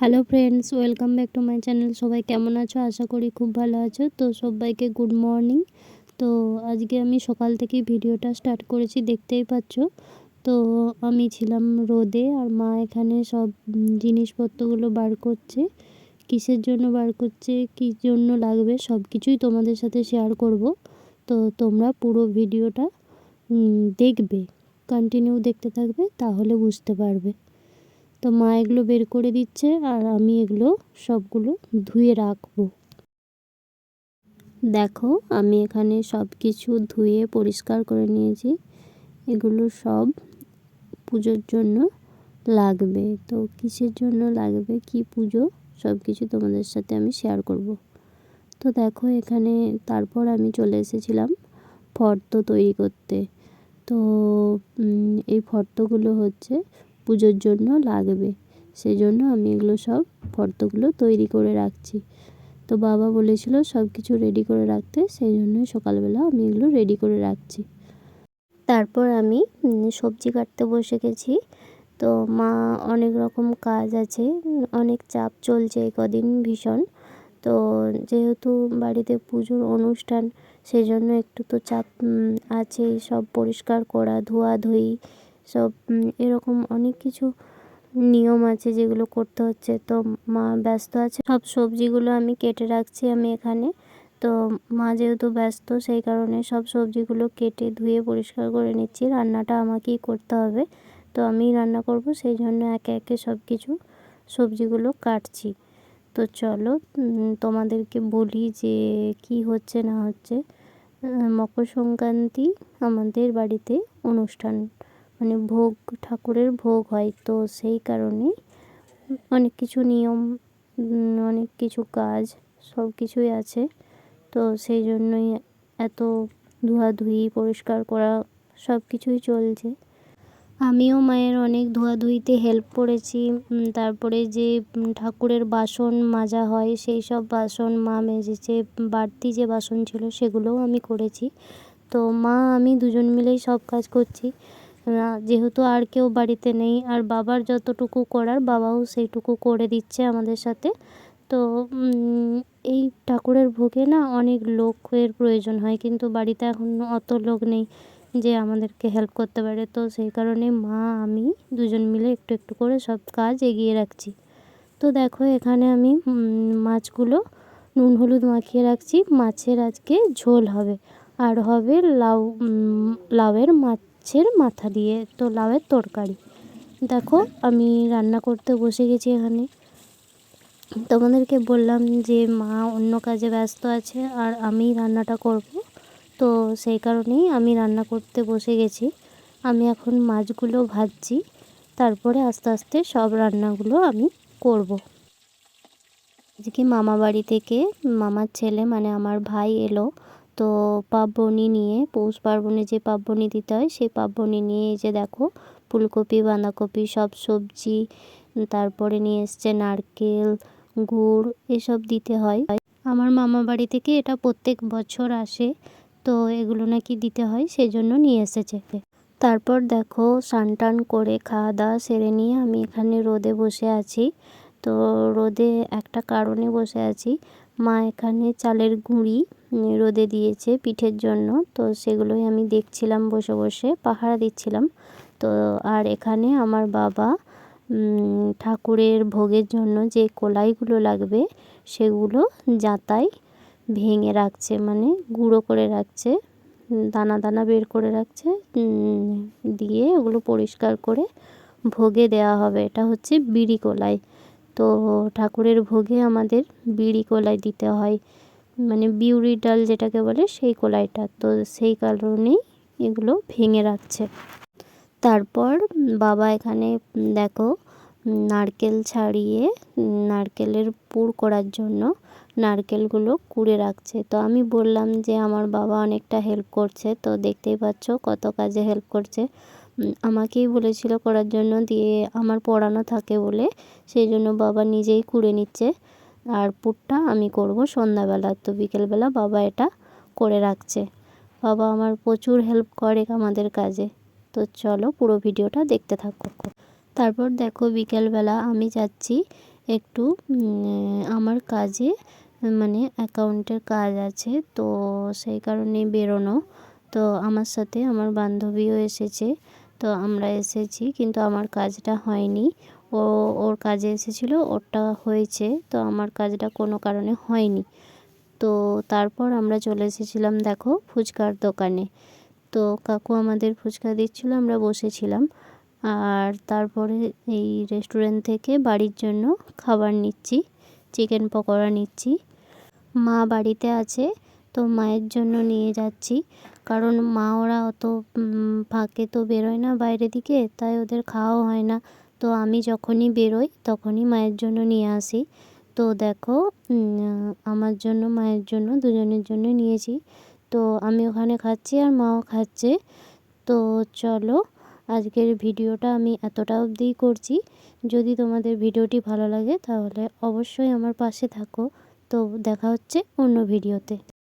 Hello friends, welcome back to my channel. সবাই কেমন আছো? আশা করি খুব ভালো আছো। তো সবাইকে গুড মর্নিং। তো আজকে আমি সকাল থেকে ভিডিওটা স্টার্ট করেছি, দেখতেই পাচ্ছ। তো আমি ছিলাম রোদে, আর মা এখানে সব জিনিসপত্রগুলো বার করছে। কিসের জন্য বার করছে, কী জন্য লাগবে, সব কিছুই তোমাদের সাথে শেয়ার করব। তো তোমরা পুরো ভিডিওটা দেখবে, কন্টিনিউ দেখতে থাকবে, তাহলে বুঝতে পারবে। তো মা এগুলো বের করে দিচ্ছে, আর আমি এগুলো সবগুলো ধুয়ে রাখবো। দেখো, আমি এখানে সব কিছু ধুয়ে পরিষ্কার করে নিয়েছি। এগুলো সব পুজোর জন্য লাগবে। তো কিসের জন্য লাগবে, কি পুজো, সব কিছু তোমাদের সাথে আমি শেয়ার করব। তো দেখো এখানে তারপর আমি চলে এসেছিলাম ফর্দ তৈরি করতে। তো এই ফর্দগুলো হচ্ছে পুজোর জন্য লাগবে, সেই জন্য আমি এগুলো সব ফর্দগুলো তৈরি করে রাখছি। তো বাবা বলেছিল সব কিছু রেডি করে রাখতে, সেই জন্যই সকালবেলা আমি এগুলো রেডি করে রাখছি। তারপর আমি সবজি কাটতে বসে গেছি। তো মা অনেক রকম কাজ আছে, অনেক চাপ চলছে এই কদিন ভীষণ। তো যেহেতু বাড়িতে পুজোর অনুষ্ঠান, সেই জন্য একটু তো চাপ আছে। সব পরিষ্কার করা, ধোয়াধুয়ি, সব এরকম অনেক কিছু নিয়ম আছে যেগুলো করতে হচ্ছে। তো মা ব্যস্ত আছে, সব সবজিগুলো আমি কেটে রাখছি আমি এখানে। তো মা যেহেতু ব্যস্ত, সেই কারণে সব সবজিগুলো কেটে ধুয়ে পরিষ্কার করে নিচ্ছি। রান্নাটা আমাকেই করতে হবে, তো আমিই রান্না করব, সেই জন্য একে একে সব কিছু সবজিগুলো কাটছি। তো চলো তোমাদেরকে বলি যে কি হচ্ছে না হচ্ছে। মকর সংক্রান্তি আমাদের বাড়িতে অনুষ্ঠান, মানে ভোগ, ঠাকুরের ভোগ হয়। তো সেই কারণেই অনেক কিছু নিয়ম, অনেক কিছু কাজ, সব কিছুই আছে। তো সেই জন্যই এত ধোয়াধুয়ি, পরিষ্কার করা, সব কিছুই চলছে। আমিও মায়ের অনেক ধোয়াধুয়িতে হেল্প করেছি। তারপরে যে ঠাকুরের বাসন মাজা হয়, সেই সব বাসন মা মেজেছে। বাড়তি যে বাসন ছিল সেগুলোও আমি করেছি। তো মা আমি দুজন মিলেই সব কাজ করছি, যেহেতু আর কেউ বাড়িতে নেই। আর বাবার যতটুকু করার বাবাও সেইটুকু করে দিচ্ছে আমাদের সাথে। তো এই ঠাকুরের ভোগে না অনেক লোকের প্রয়োজন হয়, কিন্তু বাড়িতে এখন অত লোক নেই যে আমাদেরকে হেল্প করতে পারে। তো সেই কারণে মা আমি দুজন মিলে একটু একটু করে সব কাজ এগিয়ে রাখছি। তো দেখো এখানে আমি মাছগুলো নুন হলুদ মাখিয়ে রাখছি। মাছের আজকে ঝোল হবে, আর হবে লাউয়ের মাছের মাথা দিয়ে, তো লাউয়ের তরকারি। দেখো আমি রান্না করতে বসে গেছি এখানে। তোমাদেরকে বললাম যে মা অন্য কাজে ব্যস্ত আছে, আর আমি রান্নাটা করব। তো সেই কারণেই আমি রান্না করতে বসে গেছি। আমি এখন মাছগুলো ভাজছি, তারপরে আস্তে আস্তে সব রান্নাগুলো আমি করব। আজকে মামা বাড়ি থেকে মামার ছেলে মানে আমার ভাই এলো। তো পার্বণী নিয়ে, পৌষ পার্বণে যে পার্বণী দিতে হয় সেই পার্বণী নিয়ে, এই যে দেখো ফুলকপি, বাঁধাকপি, সব সবজি, তারপরে নিয়ে এসছে নারকেল, গুড়, এসব দিতে হয়। আমার মামা বাড়ি থেকে এটা প্রত্যেক বছর আসে, তো এগুলো নাকি দিতে হয়, সেই জন্য নিয়ে এসেছে। তারপর দেখো স্নান টান করে খাওয়া দাওয়া সেরে নিয়ে আমি এখানে রোদে বসে আছি। তো রোদে একটা কারণে বসে আছি, মা এখানে চালের গুঁড়ি রোদে দিয়েছে পিঠের জন্য। তো সেগুলোই আমি দেখছিলাম, বসে বসে পাহারা দিচ্ছিলাম। তো আর এখানে আমার বাবা ঠাকুরের ভোগের জন্য যে কলাইগুলো লাগবে সেগুলো যাতায় ভেঙে রাখছে, মানে গুঁড়ো করে রাখছে, দানা দানা বের করে রাখছে। দিয়ে ওগুলো পরিষ্কার করে ভোগে দেওয়া হবে। এটা হচ্ছে বিড়ি কলাই। তো ঠাকুরের ভোগে আমাদের বিড়ি কলাই দিতে হয়, মানে বিউরি ডাল যেটাকে বলে, সেই কলাইটা। তো সেই কারণেই এগুলো ভেঙে রাখছে। তারপর বাবা এখানে দেখো নারকেল ছাড়িয়ে নারকেলের পুর করার জন্য নারকেলগুলো কুড়ে রাখছে। তো আমি বললাম যে আমার বাবা অনেকটা হেল্প করছে, তো দেখতেই পাচ্ছ কত কাজে হেল্প করছে। আমাকেই বলেছিল করার জন্য, দিয়ে আমার পড়ানো থাকে বলে সেই জন্য বাবা নিজেই কুড়ে নিচ্ছে। আর পুরটা আমি করব সন্ধ্যাবেলা, তো বিকেলবেলা বাবা এটা করে রাখছে। বাবা আমার প্রচুর হেল্প করে আমাদের কাজে। তো চলো পুরো ভিডিওটা দেখতে থাকো। তারপর দেখো বিকেলবেলা আমি যাচ্ছি একটু আমার কাজে মানে অ্যাকাউন্টের কাজ আছে, তো সেই কারণে বেরোনো। তো আমার সাথে আমার বান্ধবীও এসেছে, তো আমরা এসেছি, কিন্তু আমার কাজটা হয়নি। ও ওর কাজে এসেছিলো, ওরটা হয়েছে, তো আমার কাজটা কোনো কারণে হয়নি। তো তারপর আমরা চলে এসেছিলাম দেখো ফুচকার দোকানে। তো কাকু আমাদের ফুচকা দিচ্ছিলো, আমরা বসেছিলাম। আর তারপরে এই রেস্টুরেন্ট থেকে বাড়ির জন্য খাবার নিচ্ছি, চিকেন পকোড়া নিচ্ছি। মা বাড়িতে আছে, তো মায়ের জন্য নিয়ে যাচ্ছি, কারণ মা ওরা অত ফাঁকে তো বেরোয় না বাইরের দিকে, তাই ওদের খাওয়া হয় না। তো আমি যখনই বেরোই তখনই মায়ের জন্য নিয়ে আসি। তো দেখো আমার জন্য মায়ের জন্য দুজনের জন্য নিয়েছি। তো আমি ওখানে খাচ্ছি আর মাও খাচ্ছে। তো চলো, আজকের ভিডিওটা আমি এতটা অবধিই করছি। যদি তোমাদের ভিডিওটি ভালো লাগে তাহলে অবশ্যই আমার পাশে থাকো। তো দেখা হচ্ছে অন্য ভিডিওতে।